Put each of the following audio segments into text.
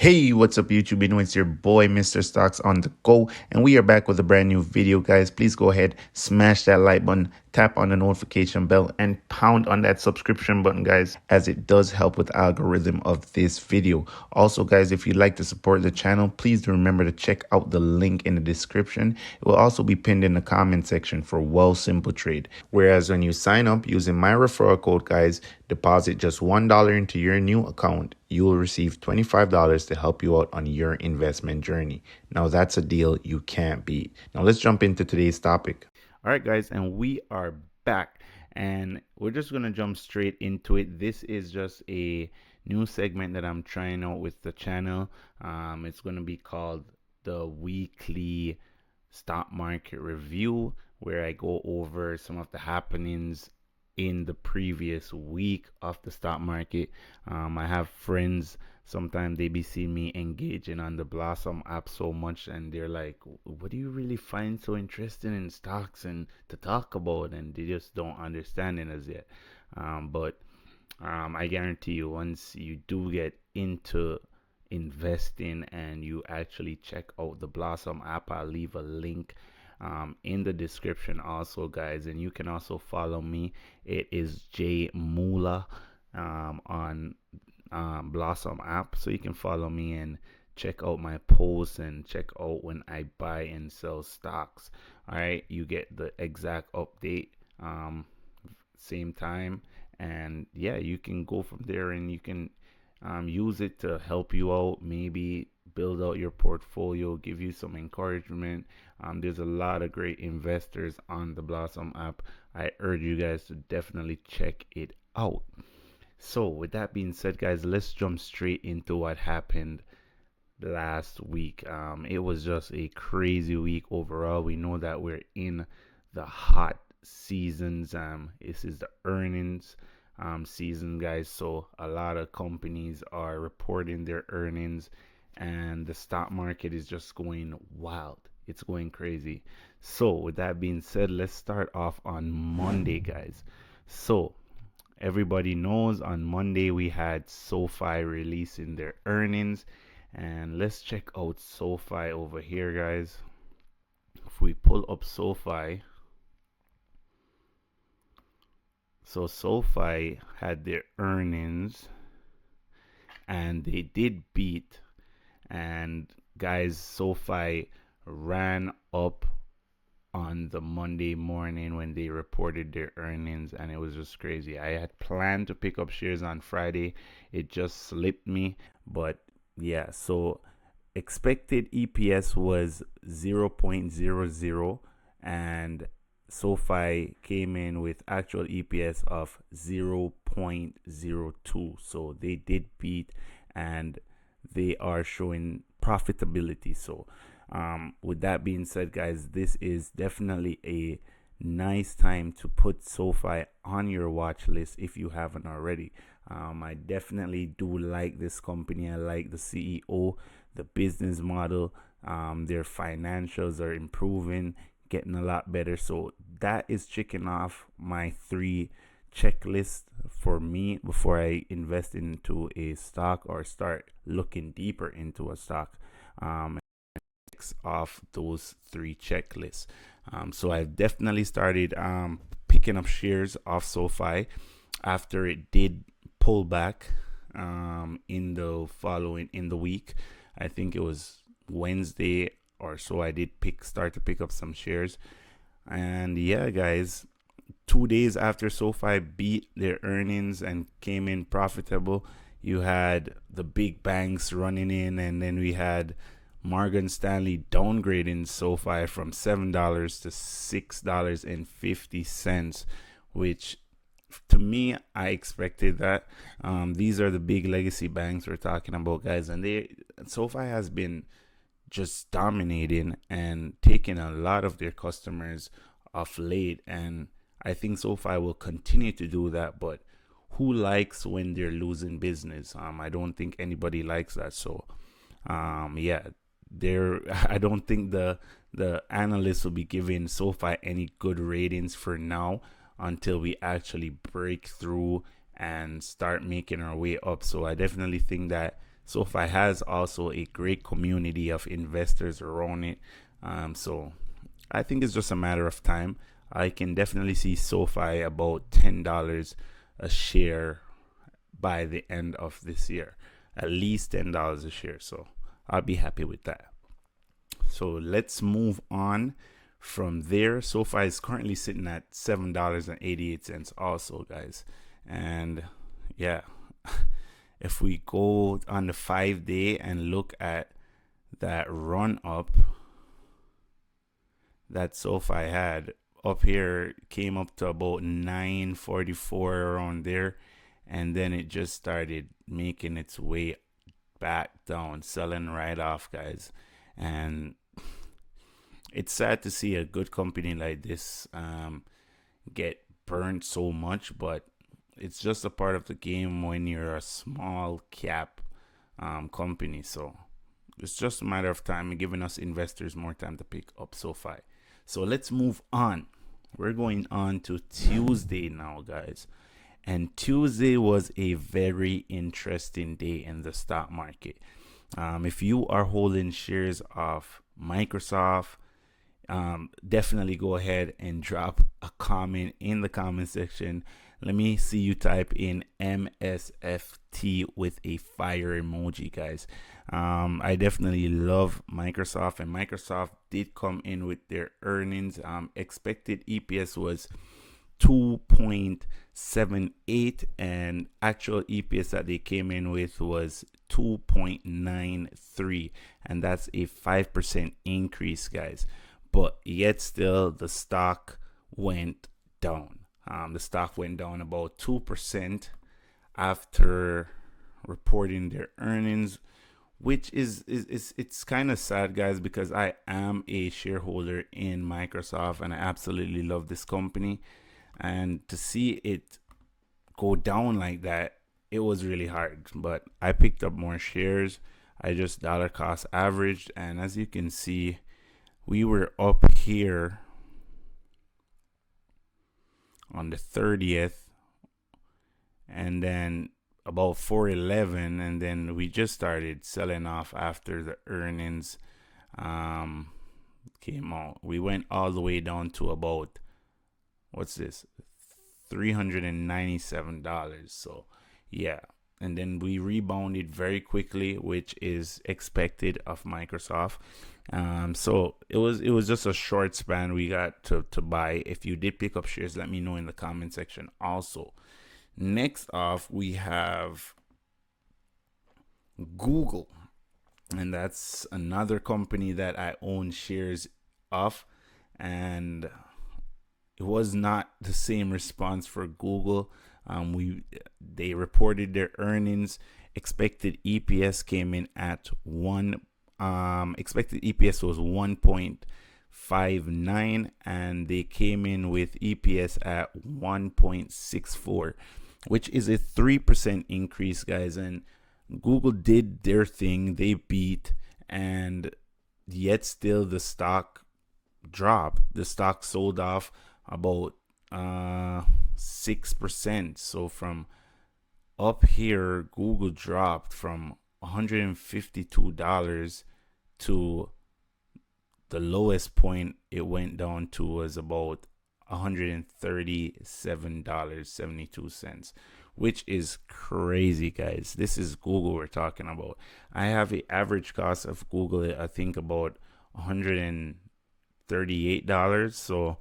Hey, what's up YouTube? It's your boy Mr. Stocks on the Go, and we are back with a brand new video, guys. Please go ahead, smash that like button, tap on the notification bell, and pound on that subscription button, guys, as it does help with the algorithm of this video. Also, guys, if you'd like to support the channel, please do remember to check out the link in the description. It will also be pinned in the comment section for Wealthsimple trade. Whereas when you sign up using my referral code, guys, deposit just $1 into your new account, you will receive $25 to help you out on your investment journey. Now that's a deal you can't beat. Now let's jump into today's topic. All right, guys, and we are back, and we're just gonna jump straight into it. This is just a new segment that I'm trying out with the channel. It's gonna be called the weekly stock market review, where I go over some of the happenings in the previous week of the stock market. I have friends, sometimes they be seeing me engaging on the Blossom app so much, and they're like, what do you really find so interesting in stocks and to talk about? And they just don't understand it as yet. But I guarantee you, once you do get into investing and you actually check out the Blossom app, I'll leave a link in the description also, guys, and you can also follow me. It is J Mula on Blossom app, so you can follow me and check out my posts and check out when I buy and sell stocks. All right, you get the exact update same time, and yeah, you can go from there and you can use it to help you out, maybe build out your portfolio, give you some encouragement. There's a lot of great investors on the Blossom app. I urge you guys to definitely check it out. So with that being said, guys, let's jump straight into what happened last week. It was just a crazy week overall. We know that we're in the hot seasons. This is the earnings season, guys, so a lot of companies are reporting their earnings, and the stock market is just going wild. It's going crazy. So with that being said, let's start off on Monday, guys. So everybody knows on Monday we had Sofi releasing their earnings, and let's check out Sofi over here, guys. If we pull up Sofi, so Sofi had their earnings and they did beat. And guys, Sofi ran up on the Monday morning when they reported their earnings, and it was just crazy. I had planned to pick up shares on Friday. It just slipped me, but yeah, so expected EPS was 0.00, and Sofi came in with actual EPS of 0.02. So they did beat, and they are showing profitability. So with that being said, guys, this is definitely a nice time to put Sofi on your watch list if you haven't already. I definitely do like this company. I like the CEO, the business model. Their financials are improving, getting a lot better. So that is checking off my 3 checklist for me before I invest into a stock or start looking deeper into a stock. Off those 3 checklists. So I've definitely started picking up shares off Sofi after it did pull back in the week. I think it was Wednesday or so. I did start to pick up some shares, and yeah, guys, 2 days after Sofi beat their earnings and came in profitable, you had the big banks running in, and then we had Morgan Stanley downgrading Sofi from $7 to $6.50, which to me, I expected that. These are the big legacy banks we're talking about, guys, and Sofi has been just dominating and taking a lot of their customers off late, and I think Sofi will continue to do that. But who likes when they're losing business? I don't think anybody likes that. So yeah, I don't think the analysts will be giving Sofi any good ratings for now until we actually break through and start making our way up. So I definitely think that SoFi has also a great community of investors around it. So I think it's just a matter of time. I can definitely see SoFi about $10 a share by the end of this year, at least $10 a share. So I'll be happy with that. So let's move on from there. SoFi is currently sitting at $7.88 also, guys. And yeah, if we go on the 5-day and look at that run up that SoFi had up here, came up to about 944 around there, and then it just started making its way back down, selling right off, guys. And it's sad to see a good company like this get burned so much, but it's just a part of the game when you're a small cap company. So it's just a matter of time and giving us investors more time to pick up SoFi. So let's move on. We're going on to Tuesday now, guys. And Tuesday was a very interesting day in the stock market. If you are holding shares of Microsoft, definitely go ahead and drop a comment in the comment section. Let me see you type in MSFT with a fire emoji, guys. I definitely love Microsoft, and Microsoft did come in with their earnings. Expected EPS was 2.78, and actual EPS that they came in with was 2.93, and that's a 5% increase, guys. But yet still the stock went down. The stock went down about 2% after reporting their earnings, which is it's kind of sad, guys, because I am a shareholder in Microsoft and I absolutely love this company. And to see it go down like that, it was really hard. But I picked up more shares. I just dollar cost averaged, and as you can see, we were up here on the 30th, and then about 411, and then we just started selling off after the earnings came out. We went all the way down to about, what's this, $397. So yeah, and then we rebounded very quickly, which is expected of Microsoft. So it was just a short span we got to buy. If you did pick up shares, let me know in the comment section also. Next off, we have Google, and that's another company that I own shares of, and it was not the same response for Google. They reported their earnings. Expected EPS came in at expected EPS was 1.59, and they came in with EPS at 1.64, which is a 3% increase, guys. And Google did their thing. They beat, and yet still the stock dropped. The stock sold off about 6%. So from up here, Google dropped from $152 to the lowest point it went down to was about $137.72, which is crazy, guys. This is Google we're talking about. I have an average cost of Google, I think about $138. So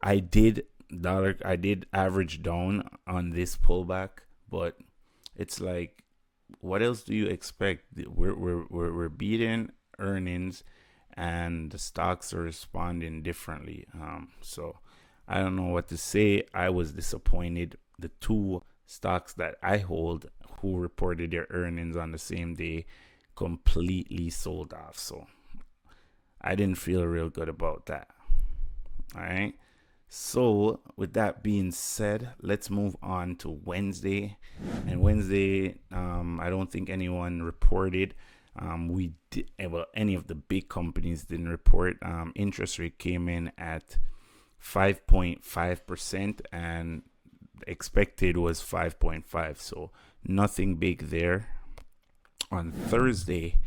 I did average down on this pullback, but it's like, what else do you expect? We're beating earnings, and the stocks are responding differently. So I don't know what to say. I was disappointed. The two stocks that I hold who reported their earnings on the same day completely sold off. So I didn't feel real good about that. All right. So with that being said, let's move on to Wednesday. And Wednesday, I don't think anyone reported. Any of the big companies didn't report. Interest rate came in at 5.5%, and expected was 5.5. So nothing big there. on Thursday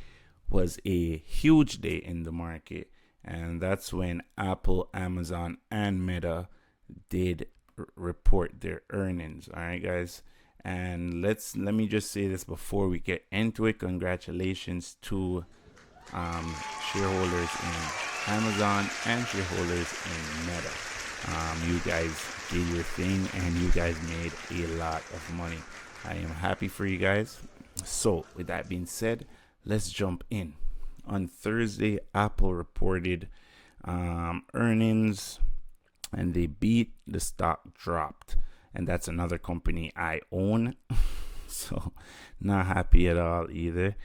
was a huge day in the market, and that's when Apple, Amazon, and Meta did report their earnings. All right, guys. And let me just say this before we get into it. Congratulations to shareholders in Amazon and shareholders in Meta. You guys did your thing and you guys made a lot of money. I am happy for you guys. So with that being said, let's jump in. On Thursday, Apple reported earnings and they beat. The stock dropped, and that's another company I own. So not happy at all either.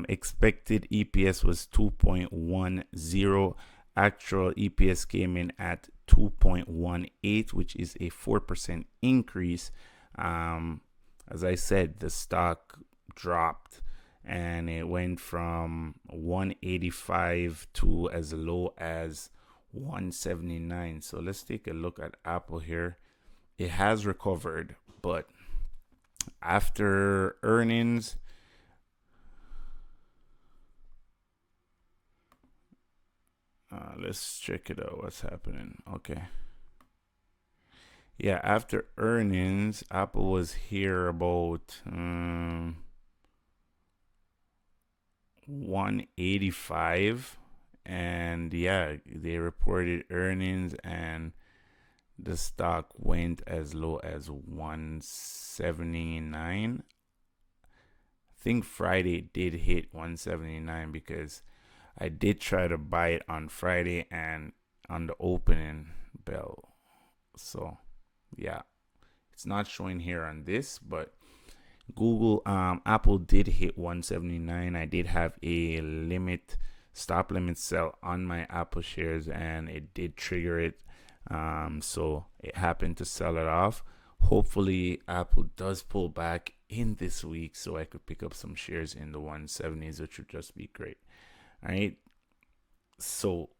Expected EPS was 2.10. Actual EPS came in at 2.18, which is a 4% increase. As I said, the stock dropped and it went from 185 to as low as 179. So let's take a look at Apple here. It has recovered, but after earnings, let's check it out. What's happening? Okay. Yeah, after earnings, Apple was here about 185, and yeah, they reported earnings and the stock went as low as 179. I think Friday did hit 179 because I did try to buy it on Friday and on the opening bell. So yeah, it's not showing here on this, but Apple did hit 179. I did have a stop limit sell on my Apple shares, and it did trigger it. So it happened to sell it off. Hopefully Apple does pull back in this week so I could pick up some shares in the 170s, which would just be great. All right. So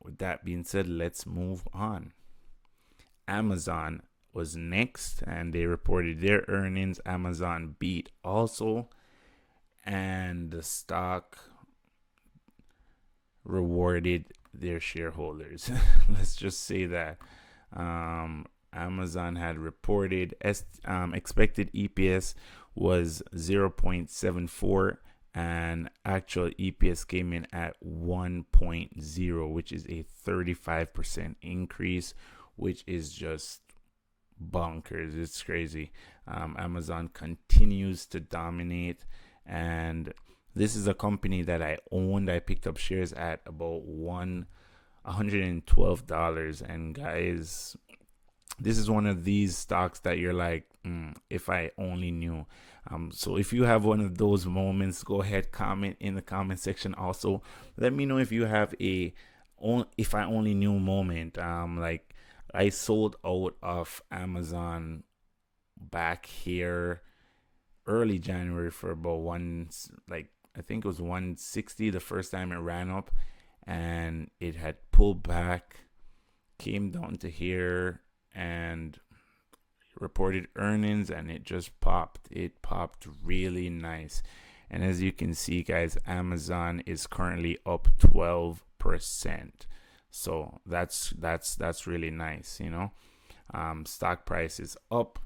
with that being said, let's move on. Amazon was next, and they reported their earnings. Amazon beat also, and the stock rewarded their shareholders. Let's just say that Amazon had reported expected EPS was 0.74 and actual EPS came in at 1.0, which is a 35% increase, which is just bonkers. It's crazy. Amazon continues to dominate, and this is a company that I owned. I picked up shares at about $112, and guys, this is one of these stocks that you're like, if I only knew. So if you have one of those moments, go ahead, comment in the comment section. Also, let me know if you have if I only knew moment. Like I sold out of Amazon back here early January for about I think it was 160 the first time it ran up, and it had pulled back, came down to here, and reported earnings, and it just popped. It popped really nice. And as you can see, guys, Amazon is currently up 12%. So that's really nice, you know. Stock price is up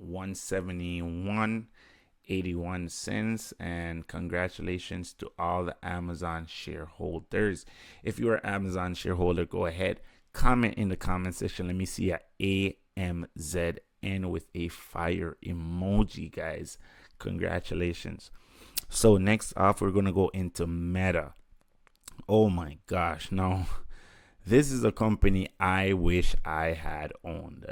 171.81, and congratulations to all the Amazon shareholders. If you're an Amazon shareholder, go ahead, comment in the comment section. Let me see a AMZN with a fire emoji, guys. Congratulations. So next off, we're gonna go into Meta. Oh my gosh, no, this is a company I wish I had owned.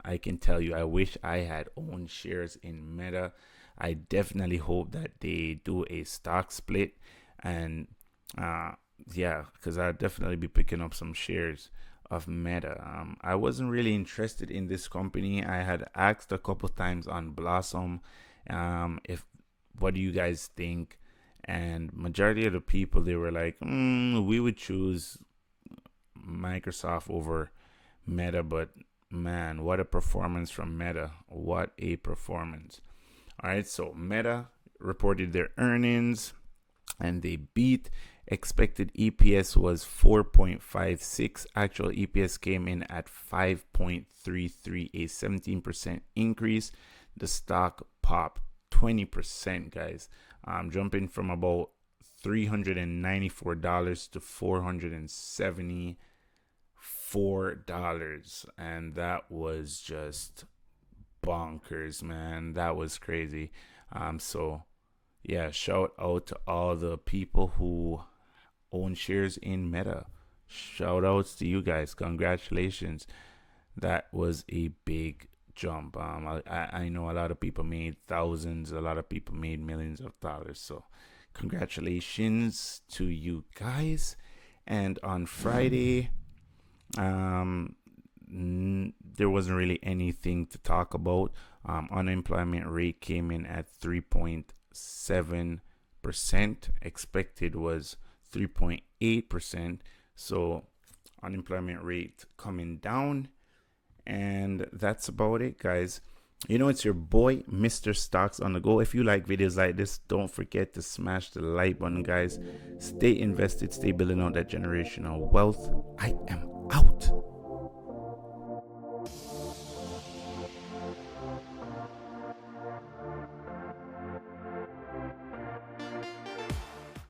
I can tell you, I wish I had owned shares in Meta. I definitely hope that they do a stock split, and yeah, because I'll definitely be picking up some shares of Meta. I wasn't really interested in this company. I had asked a couple times on Blossom, if what do you guys think? And majority of the people, they were like, we would choose Microsoft over Meta. But man, what a performance from Meta. What a performance. All right, so Meta reported their earnings and they beat. Expected EPS was 4.56. Actual EPS came in at 5.33, a 17% increase. The stock popped 20%, guys. Jumping from about $394 to $474, and that was just bonkers, man. That was crazy. So yeah, shout out to all the people who own shares in Meta. Shout outs to you guys. Congratulations. That was a big jump. I know a lot of people made thousands, a lot of people made millions of dollars. So congratulations to you guys. And on Friday, there wasn't really anything to talk about. Unemployment rate came in at 3.7%. Expected was 3.8%. So unemployment rate coming down. And that's about it, guys. You know, it's your boy, Mr. Stocks on the Go. If you like videos like this, don't forget to smash the like button, guys. Stay invested, stay building out that generational wealth. I am